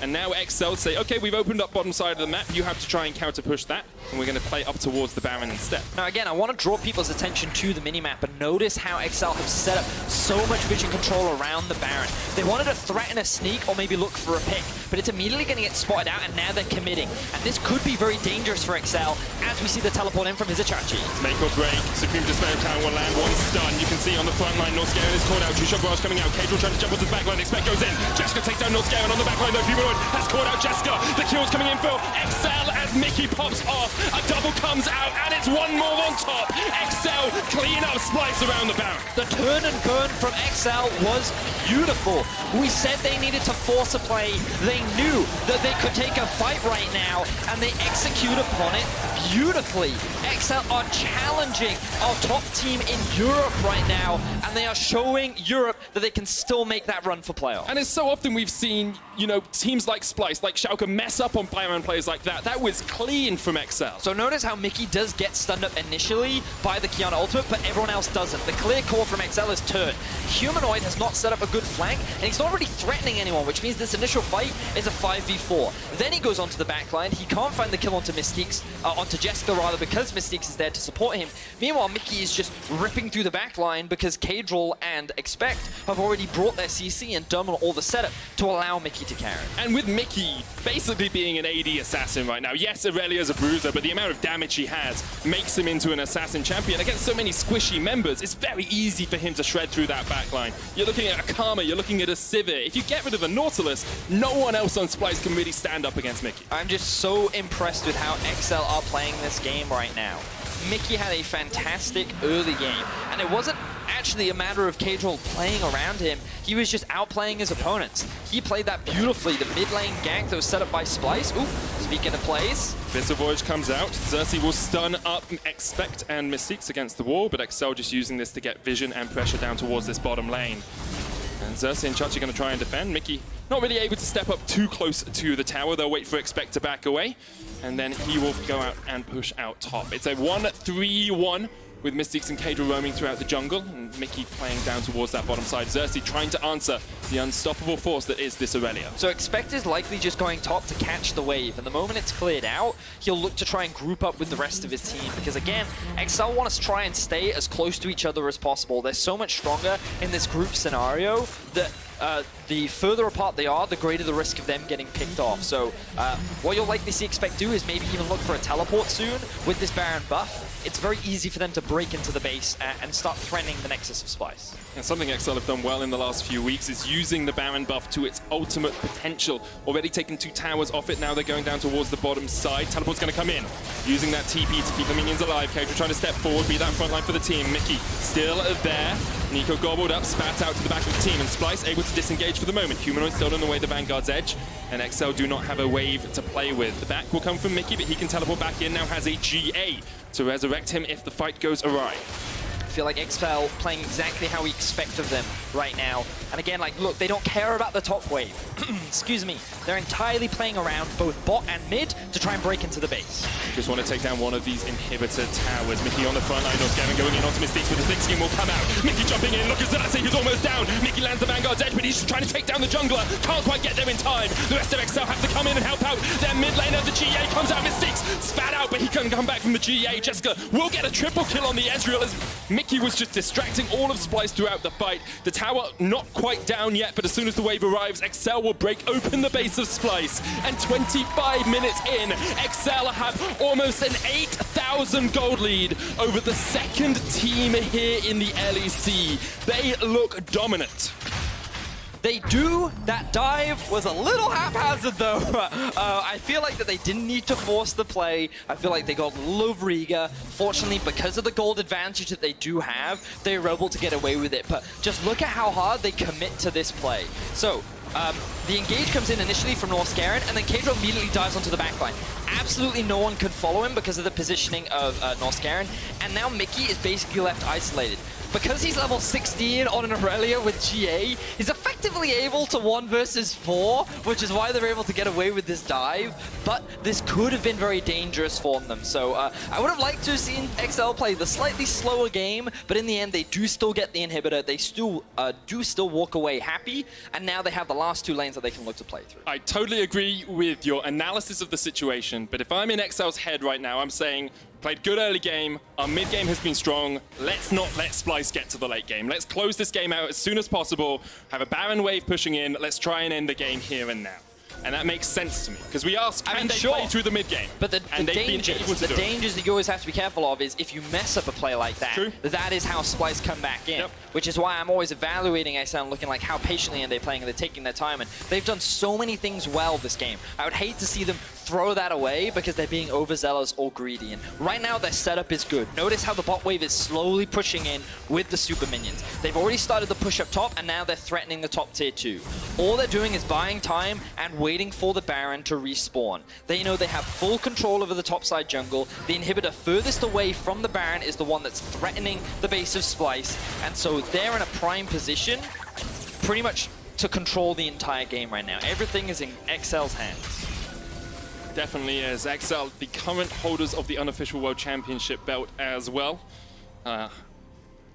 S2: And now XL say, okay, we've opened up bottom side of the map, you have to try and counter push that, and we're going to play up towards the Baron instead.
S1: Now again, I want to draw people's attention to the minimap, and notice how XL have set up so much vision control around the Baron. They wanted to threaten a sneak or maybe look for a pick, but it's immediately going to get spotted out, and now they're committing. And this could be very dangerous for XL, as we see the teleport in from Vizicsacsi.
S2: Make or break, Supreme Despair Town, one land, one stun. You can see on the front line, Norskeren is caught out, two-shot barrage coming out, Caedrel trying to jump onto the back line, Expect goes in, Jeskla takes down Norskeren on the back line though, Humanoid has caught out Jeskla, the kill's coming in for XL as Mickey pops off, a double comes out, and it's one more on top. XL clean up Splyce around the Baron.
S1: The turn and burn from XL was beautiful. We said they needed to force a play. They knew that they could take a fight right now, and they execute upon it beautifully. XL are challenging our top team in Europe right now, and they are showing Europe that they can still make that run for playoffs.
S2: And it's so often we've seen, you know, teams like Splyce, like Schalke, mess up on Pyro players like that. That was clean from XL.
S1: So notice how Mickey does get stunned up initially by the Qiyana ultimate, but everyone else doesn't. The clear call from XL is turn. Humanoid has not set up a good flank, and he's not really threatening anyone, which means this initial fight is a 5v4. Then he goes onto the backline. He can't find the kill onto Mystiques, onto Jeskla rather, because Mystiques is there to support him. Meanwhile, Mickey is just ripping through the backline because Caedrel and Expect have already brought their CC and done all the setup to allow Mickey to carry.
S2: And with Mickey basically being an AD assassin right now, yes, Irelia's a bruiser, but the amount of damage he has makes him into an assassin champion. Against so many squishy members, it's very easy for him to shred through that backline. You're looking at a Karma, you're looking at a Sivir. If you get rid of the Nautilus, no one else on Splyce can really stand up against Mickey.
S1: I'm just so impressed with how XL are playing this game right now. Mickey had a fantastic early game, and it wasn't actually a matter of Caedrel playing around him. He was just outplaying his opponents. He played that beautifully. The mid lane gank that was set up by Splyce. Ooh, speaking of plays.
S2: Bitter Voyage comes out. Xerxe will stun up Expect and Mystiques against the wall, but Excel just using this to get vision and pressure down towards this bottom lane. And Xerxe and Chachi going to try and defend. Mickey not really able to step up too close to the tower. They'll wait for Expect to back away, and then he will go out and push out top. It's a 1-3-1 with Mystiques and Caedrel roaming throughout the jungle, and Mickey playing down towards that bottom side. Xerxe trying to answer the unstoppable force that is this Irelia.
S1: So Expect is likely just going top to catch the wave, and the moment it's cleared out, he'll look to try and group up with the rest of his team, because again, Excel want to try and stay as close to each other as possible. They're so much stronger in this group scenario that the further apart they are, the greater the risk of them getting picked off. So what you'll likely see Expect do is maybe even look for a teleport soon with this Baron buff. It's very easy for them to break into the base and start threatening the Nexus of Splyce.
S2: And something Excel have done well in the last few weeks is using the Baron buff to its ultimate potential. Already taken 2 towers off it, now they're going down towards the bottom side. Teleport's going to come in, using that TP to keep the minions alive. Caedrel trying to step forward, be that front line for the team. Mickey still there. Neeko gobbled up, spat out to the back of the team, and Splyce able to disengage for the moment. Humanoid still on the way to Vanguard's edge, and Excel do not have a wave to play with. The back will come from Mickey, but he can teleport back in, now has a GA to resurrect him if the fight goes awry.
S1: I feel like XFL playing exactly how we expect of them right now. And again, like, look, they don't care about the top wave. Excuse me. They're entirely playing around both bot and mid to try and break into the base.
S2: Just want to take down one of these inhibitor towers. Mickey on the front line, Norskeren going in onto Mystiques, but the thick skin will come out. Mickey jumping in, look at Sylas, who's almost down. Mickey lands the Vanguard's edge, but he's just trying to take down the jungler. Can't quite get there in time. The rest of XL have to come in and help out. Their mid laner, the GA, comes out. Mystiques spat out, but he can come back from the GA. Jeskla will get a triple kill on the Ezreal as Mickey was just distracting all of Splyce throughout the fight. The tower not quite down yet, but as soon as the wave arrives, XL will break open the base of Splyce. And 25 minutes in, XL have almost an 8,000 gold lead over the second team here in the LEC. They look dominant.
S1: They do. That dive was a little haphazard, though. I feel like that they didn't need to force the play. I feel like they got a little over-eager. Fortunately, because of the gold advantage that they do have, they were able to get away with it. But just look at how hard they commit to this play. So, the engage comes in initially from Norskeren, and then Caedrel immediately dives onto the backline. Absolutely no one could follow him because of the positioning of Norskeren, and now Mickey is basically left isolated. Because he's level 16 on an Irelia with GA, he's effectively able to 1 versus 4, which is why they're able to get away with this dive. But this could have been very dangerous for them. So I would have liked to have seen XL play the slightly slower game, but in the end, they do still get the inhibitor. They still do walk away happy, and now they have the last 2 lanes that they can look to play through.
S2: I totally agree with your analysis of the situation, but if I'm in XL's head right now, I'm saying, played good early game, our mid game has been strong, let's not let Splyce get to the late game. Let's close this game out as soon as possible, have a Baron wave pushing in, let's try and end the game here and now. And that makes sense to me, because we asked, can they play through the mid game?
S1: But the dangers that you always have to be careful of is if you mess up a play like that, that is how Splyce come back in. Which is why I'm always evaluating XL and looking like how patiently are they playing, and they're taking their time, and they've done so many things well this game. I would hate to see them throw that away because they're being overzealous or greedy, and right now their setup is good. Notice how the bot wave is slowly pushing in with the super minions. They've already started the push up top, and now they're threatening the top tier 2. All they're doing is buying time and waiting for the Baron to respawn. They know they have full control over the topside jungle. The inhibitor furthest away from the Baron is the one that's threatening the base of Splyce, and so they're in a prime position pretty much to control the entire game right now. Everything is in XL's hands.
S2: Definitely is. XL, the current holders of the unofficial World Championship belt as well.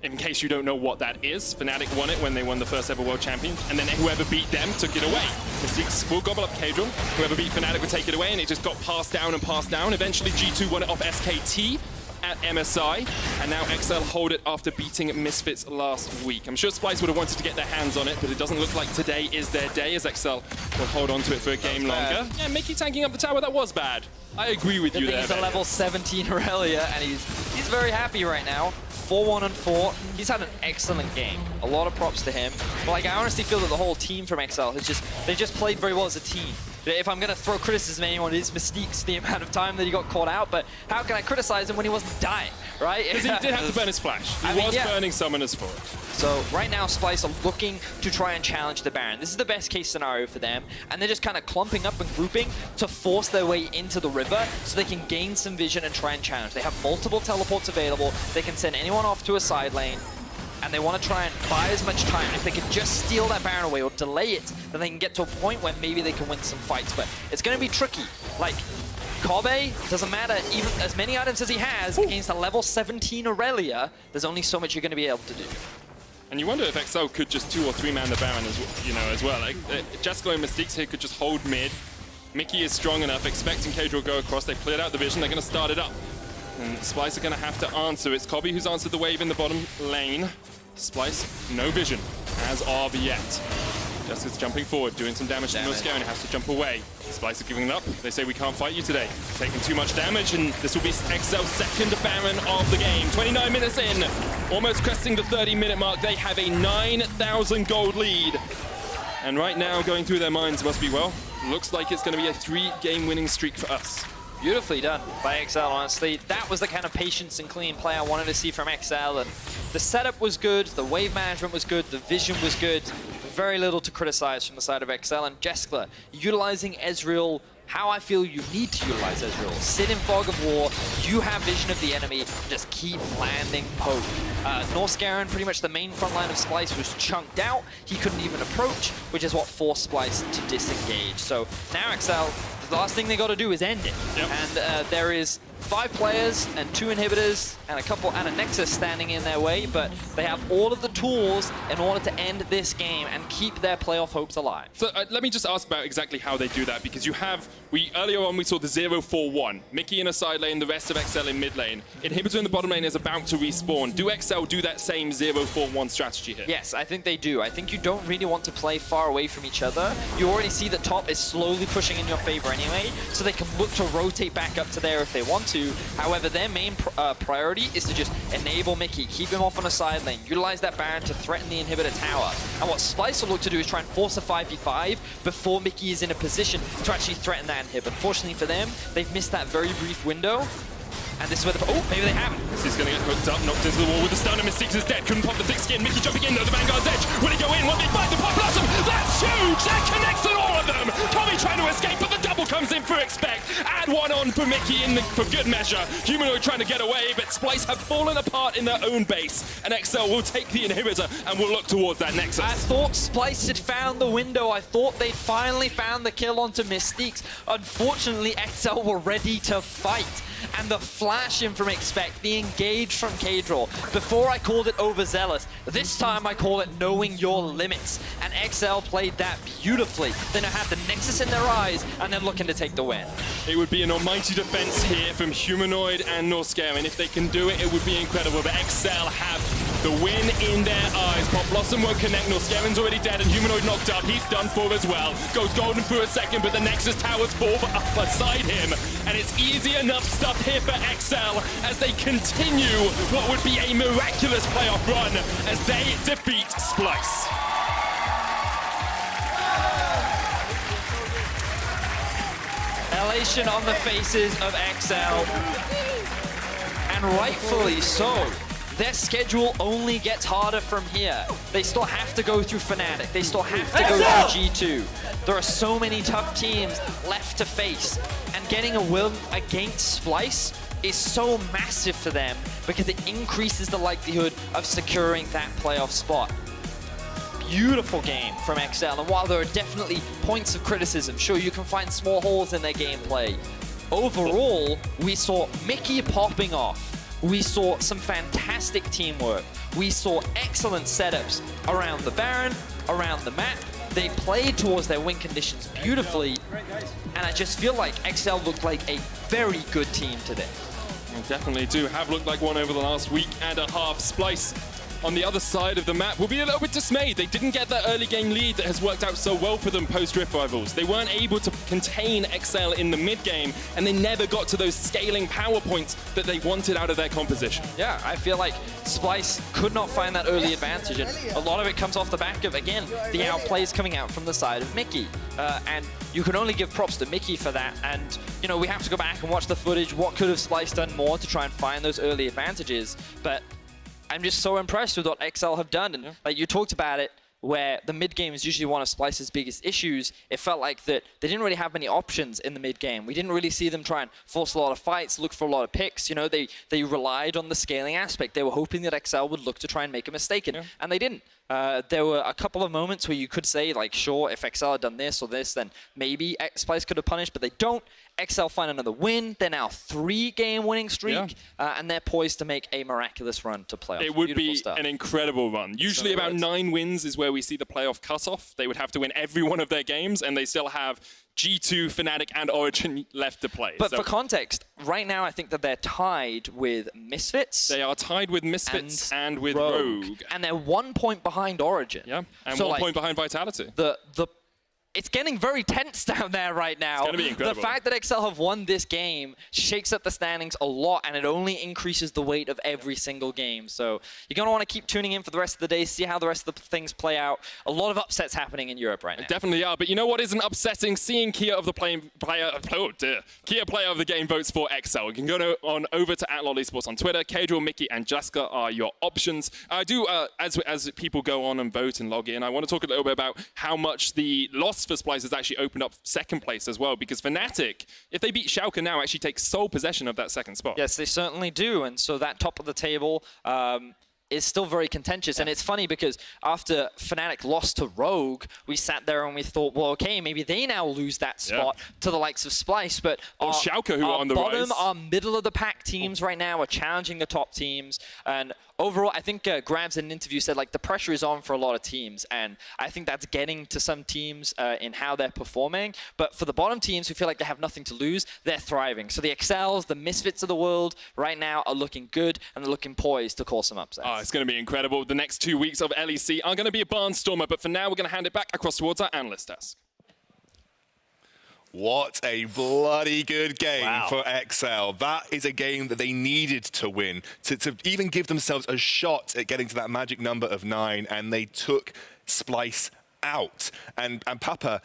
S2: In case you don't know what that is, Fnatic won it when they won the first ever World Champion, and then whoever beat them took it away. Mystiques will gobble up Caedrel. Whoever beat Fnatic would take it away, and it just got passed down and passed down. Eventually, G2 won it off SKT at MSI, and now XL hold it after beating Misfits last week. I'm sure Splyce would have wanted to get their hands on it, but it doesn't look like today is their day, as XL will hold on to it for a game longer. Yeah, Mickey tanking up the tower, that was bad. I agree with you there.
S1: He's a level 17 Irelia, and he's very happy right now. 4-1 and 4. He's had an excellent game. A lot of props to him. But like, I honestly feel that the whole team from XL has they've just played very well as a team. If I'm going to throw criticism at anyone, it is Mystiques, the amount of time that he got caught out, but how can I criticize him when he wasn't dying, right?
S2: Because he did have to burn his flash. He was burning summoners for it.
S1: So right now, Splyce are looking to try and challenge the Baron. This is the best case scenario for them, and they're just kind of clumping up and grouping to force their way into the river so they can gain some vision and try and challenge. They have multiple teleports available. They can send anyone off to a side lane, and they want to try and buy as much time. If they can just steal that Baron away or delay it, then they can get to a point where maybe they can win some fights. But it's going to be tricky. Like, Kobbe, doesn't matter, even as many items as he has, against a level 17 Irelia, there's only so much you're going to be able to do.
S2: And you wonder if XL could just 2 or 3 man the Baron as well. Like, Jeskla and Mystiques here could just hold mid. Mickey is strong enough, expecting Caedrel go across. They've cleared out the vision, they're going to start it up. And Splyce are going to have to answer. It's Kobbe who's answered the wave in the bottom lane. Splyce, no vision as of yet. Jesk's jumping forward, doing some damage to Norskeren, has to jump away. Splyce are giving it up. They say, we can't fight you today. Taking too much damage, and this will be XL's second Baron of the game. 29 minutes in, almost cresting the 30-minute mark. They have a 9,000 gold lead. And right now, going through their minds must be, well, looks like it's going to be a 3-game winning streak for us.
S1: Beautifully done by XL, honestly. That was the kind of patience and clean play I wanted to see from XL. And the setup was good, the wave management was good, the vision was good. Very little to criticize from the side of XL. And Jeskla, utilizing Ezreal how I feel you need to utilize Ezreal. Sit in Fog of War, you have vision of the enemy, just keep landing poke. Norskeren, pretty much the main front line of Splyce, was chunked out. He couldn't even approach, which is what forced Splyce to disengage. So now XL, the last thing they got to do is end it.
S2: Yep.
S1: And there is 5 players and 2 inhibitors and a Nexus standing in their way, but they have all of the tools in order to end this game and keep their playoff hopes alive.
S2: So let me just ask about exactly how they do that, because you have, earlier on we saw the 0-4-1, Mickey in a side lane, the rest of XL in mid lane. Inhibitor in the bottom lane is about to respawn. Do XL do that same 0-4-1 strategy here?
S1: Yes, I think they do. I think you don't really want to play far away from each other. You already see that top is slowly pushing in your favor anyway, so they can look to rotate back up to there if they want to. However, their main priority is to just enable Mickey, keep him off on a side lane, utilize that Baron to threaten the inhibitor tower. And what Splyce will look to do is try and force a 5v5 before Mickey is in a position to actually threaten that inhibitor. Unfortunately for them, they've missed that very brief window. And this is where maybe they haven't.
S2: He's going to get hooked up, knocked into the wall with the stun, and Mystiques is dead. Couldn't pop the thick skin. Mickey jumping in, though, the Vanguard's edge. Will he go in? Will he find the Pop Blossom? That's huge! That connects on all of them! Kobbe trying to escape, but the double comes in for Expect. Add one on for Mickey for good measure. Humanoid trying to get away, but Splyce have fallen apart in their own base. And XL will take the inhibitor and will look towards that Nexus.
S1: I thought Splyce had found the window. I thought they'd finally found the kill onto Mystiques. Unfortunately, XL were ready to fight. And the flash in from Expect, the engage from Caedrel. Before I called it overzealous, this time I call it knowing your limits. And XL played that beautifully. They now have the Nexus in their eyes, and they're looking to take the win.
S2: It would be an almighty defense here from Humanoid and Norskeren. If they can do it, it would be incredible. But XL have the win in their eyes. Pop Blossom won't connect. Norskaren's already dead, and Humanoid knocked up. He's done for as well. Goes golden for a second, but the Nexus towers fall up beside him. And it's easy enough stuff here for XL as they continue what would be a miraculous playoff run as they defeat Splyce.
S1: Elation on the faces of XL, and rightfully so. Their schedule only gets harder from here. They still have to go through Fnatic. They still have to go through G2. There are so many tough teams left to face, and getting a win against Splyce is so massive for them because it increases the likelihood of securing that playoff spot. Beautiful game from XL, and while there are definitely points of criticism, sure, you can find small holes in their gameplay. Overall, we saw Mickey popping off. We saw some fantastic teamwork. We saw excellent setups around the Baron, around the map. They played towards their win conditions beautifully, and I just feel like XL looked like a very good team today.
S2: They definitely do have looked like one over the last week and a half. Splyce on the other side of the map will be a little bit dismayed. They didn't get that early game lead that has worked out so well for them post-Rift Rivals. They weren't able to contain XL in the mid game, and they never got to those scaling power points that they wanted out of their composition.
S1: Yeah, I feel like Splyce could not find that early advantage, and a lot of it comes off the back of, again, the outplays coming out from the side of Mickey. And you can only give props to Mickey for that, and you know, we have to go back and watch the footage. What could have Splyce done more to try and find those early advantages? But I'm just so impressed with what XL have done, and like you talked about it, where the mid game is usually one of Splyce's biggest issues. It felt like that they didn't really have many options in the mid game. We didn't really see them try and force a lot of fights, look for a lot of picks. You know, they relied on the scaling aspect. They were hoping that XL would look to try and make a mistake, and they didn't. There were a couple of moments where you could say, like, sure, if XL had done this or this, then maybe Splyce could have punished, but they don't. XL find another win. They're now 3-game winning streak, and they're poised to make a miraculous run to playoffs.
S2: It would be an incredible run. Usually about 9 wins is where we see the playoff cutoff. They would have to win every one of their games, and they still have G2, Fnatic, and Origin left to play.
S1: But for context, right now I think that they're tied with Misfits.
S2: They are tied with Misfits and with Rogue.
S1: And they're 1 point behind Origin.
S2: Yeah, and so 1 point behind Vitality.
S1: It's getting very tense down there right now.
S2: It's going to be incredible.
S1: The fact that XL have won this game shakes up the standings a lot, and it only increases the weight of every single game. So you're going to want to keep tuning in for the rest of the day, see how the rest of the things play out. A lot of upsets happening in Europe right now.
S2: Definitely are, but you know what isn't upsetting? Seeing Kia of the player of the game votes for XL. You can go on over to @lolesports on Twitter. Caedrel, Mickey, and Jeskla are your options. I do, as people go on and vote and log in, I want to talk a little bit about how much the loss for Splyce has actually opened up second place as well, because Fnatic, if they beat Schalke now, actually take sole possession of that second spot.
S1: Yes, they certainly do, and so that top of the table is still very contentious. And it's funny because after Fnatic lost to Rogue, we sat there and we thought, well, okay, maybe they now lose that spot to the likes of Splyce. But
S2: Schalke, who are on the rise.
S1: Our middle of the pack teams right now are challenging the top teams. And overall, I think Grabs in an interview said, like, the pressure is on for a lot of teams. And I think that's getting to some teams in how they're performing. But for the bottom teams who feel like they have nothing to lose, they're thriving. So the XLs, the Misfits of the world right now are looking good, and they're looking poised to cause some upsets.
S2: It's going to be incredible. The next 2 weeks of LEC are going to be a barnstormer, but for now, we're going to hand it back across towards our analyst desk.
S3: What a bloody good game for XL. That is a game that they needed to win, to even give themselves a shot at getting to that magic number of 9, and they took Splyce out. And Papa,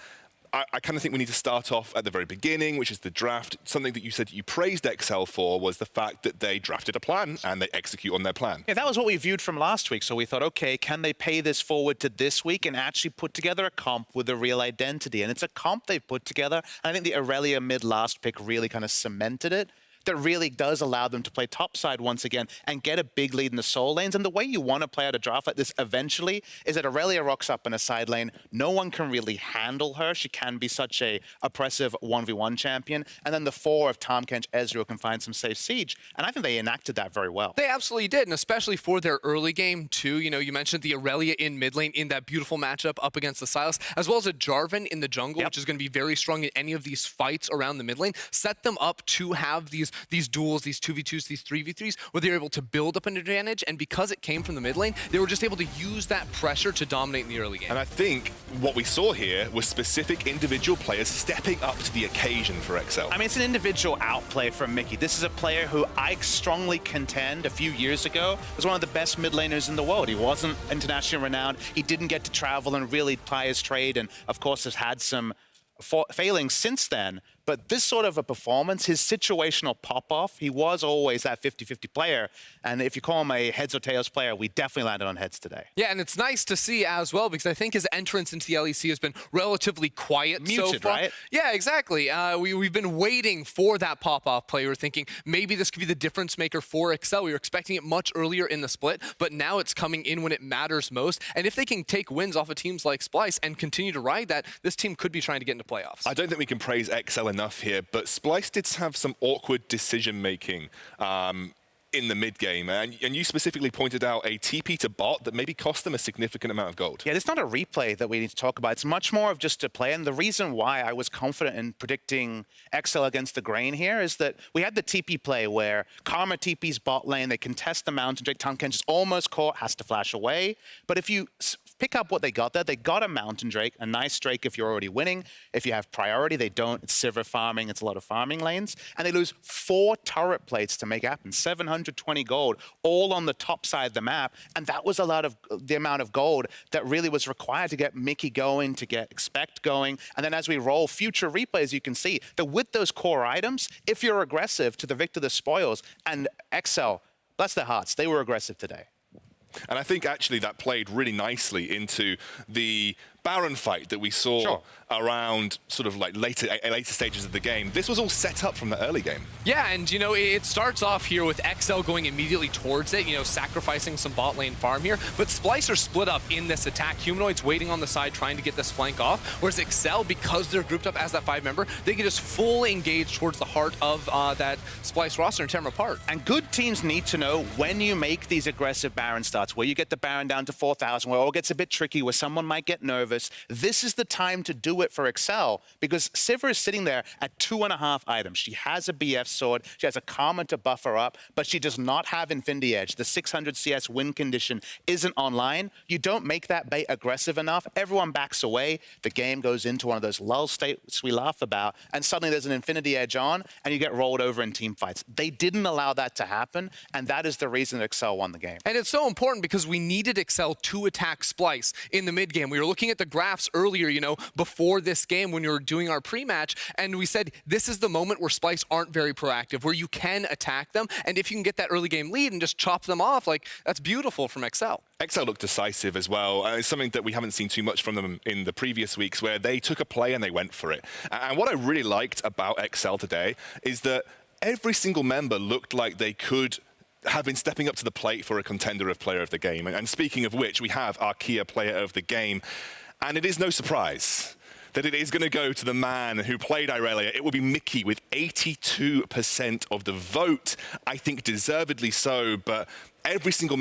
S3: I kind of think we need to start off at the very beginning, which is the draft. Something that you said you praised XL for was the fact that they drafted a plan and they execute on their plan.
S4: Yeah, that was what we viewed from last week. So we thought, okay, can they pay this forward to this week and actually put together a comp with a real identity? And it's a comp they've put together. And I think the Irelia mid-last pick really kind of cemented it. That really does allow them to play topside once again and get a big lead in the soul lanes. And the way you want to play out a draft like this eventually is that Irelia rocks up in a side lane. No one can really handle her. She can be such a oppressive 1v1 champion. And then the 4 of Tahm, Kench, Ezreal can find some safe siege. And I think they enacted that very well.
S5: They absolutely did, and especially for their early game too. You know, you mentioned the Irelia in mid lane in that beautiful matchup up against the Sylas, as well as a Jarvan in the jungle, which is going to be very strong in any of these fights around the mid lane. Set them up to have these duels, these 2v2s, these 3v3s, where they were able to build up an advantage, and because it came from the mid lane, they were just able to use that pressure to dominate in the early game.
S3: And I think what we saw here was specific individual players stepping up to the occasion for XL.
S4: I mean, it's an individual outplay from Mickey. This is a player who I strongly contend a few years ago was one of the best mid laners in the world. He wasn't internationally renowned. He didn't get to travel and really ply his trade, and of course has had some failings since then. But this sort of a performance, his situational pop-off, he was always that 50-50 player. And if you call him a heads or tails player, we definitely landed on heads today.
S5: Yeah, and it's nice to see as well, because I think his entrance into the LEC has been relatively quiet
S4: Muted,
S5: so far.
S4: right?
S5: Yeah, exactly. We've been waiting for that pop-off play. We were thinking maybe this could be the difference maker for XL. We were expecting it much earlier in the split, but now it's coming in when it matters most. And if they can take wins off of teams like Splyce and continue to ride that, this team could be trying to get into playoffs.
S3: I don't think we can praise XL enough here, but Splyce did have some awkward decision-making in the mid game. And you specifically pointed out a TP to bot that maybe cost them a significant amount of gold.
S4: Yeah, it's not a replay that we need to talk about. It's much more of just a play. And the reason why I was confident in predicting XL against the Grain here is that we had the TP play where Karma TP's bot lane, they contest the Mountain Drake, Tahm Kench is almost caught, has to flash away. But if you pick up what they got there, they got a Mountain Drake, a nice Drake if you're already winning. If you have priority, they don't. It's Sivir farming, it's a lot of farming lanes. And they lose 4 turret plates to make it happen. 720 gold, all on the top side of the map. And that was a lot of the amount of gold that really was required to get Mickey going, to get Expect going. And then as we roll future replays, you can see that with those core items, if you're aggressive to the victor the spoils, and XL, bless their hearts, they were aggressive today.
S3: And I think actually that played really nicely into the Baron fight that we saw around sort of like later stages of the game. This was all set up from the early game.
S5: Yeah, and you know, it starts off here with XL going immediately towards it, you know, sacrificing some bot lane farm here, but Splyce are split up in this attack. Humanoid's waiting on the side trying to get this flank off, whereas XL, because they're grouped up as that 5-member, they can just full engage towards the heart of that Splyce roster and tear them apart.
S4: And good teams need to know when you make these aggressive Baron starts, where you get the Baron down to 4,000, where it all gets a bit tricky, where someone might get nervous. This is the time to do it for XL, because Sivir is sitting there at 2.5 items. She has a BF sword, she has a Karma to buff her up, but she does not have Infinity Edge. The 600 CS win condition isn't online. You don't make that bait aggressive enough, everyone backs away, the game goes into one of those lull states we laugh about, and suddenly there's an Infinity Edge on, and you get rolled over in team fights. They didn't allow that to happen, and that is the reason that XL won the game.
S5: And it's so important because we needed XL to attack Splyce in the mid game. We were looking at the graphs earlier, you know, before this game when we were doing our pre-match, and we said this is the moment where Splyce aren't very proactive, where you can attack them, and if you can get that early game lead and just chop them off, like, that's beautiful from XL.
S3: XL looked decisive as well. It's something that we haven't seen too much from them in the previous weeks, where they took a play and they went for it. And what I really liked about XL today is that every single member looked like they could have been stepping up to the plate for a contender of player of the game. And speaking of which, we have our Kia player of the game. And it is no surprise that it is going to go to the man who played Irelia. It will be Mickey with 82% of the vote. I think deservedly so, but every single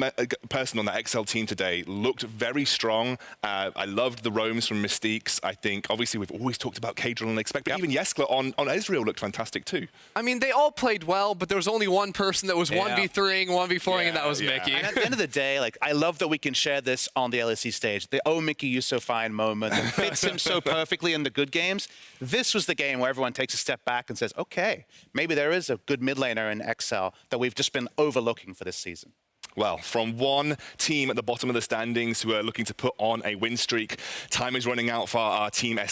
S3: person on that XL team today looked very strong. I loved the roams from Mystiques. I think, obviously, we've always talked about Caedrel and Expect, but even Jeskla on Ezreal looked fantastic too.
S5: I mean, they all played well, but there was only one person that was 1v3ing, 1v4ing, and that was Mickey.
S4: And at the end of the day, like, I love that we can share this on the LEC stage. The "Oh, Mickey, you so fine" moment that fits him so perfectly in the good games. This was the game where everyone takes a step back and says, okay, maybe there is a good mid laner in XL that we've just been overlooking for this season.
S3: Well, from one team at the bottom of the standings who are looking to put on a win streak, time is running out for our team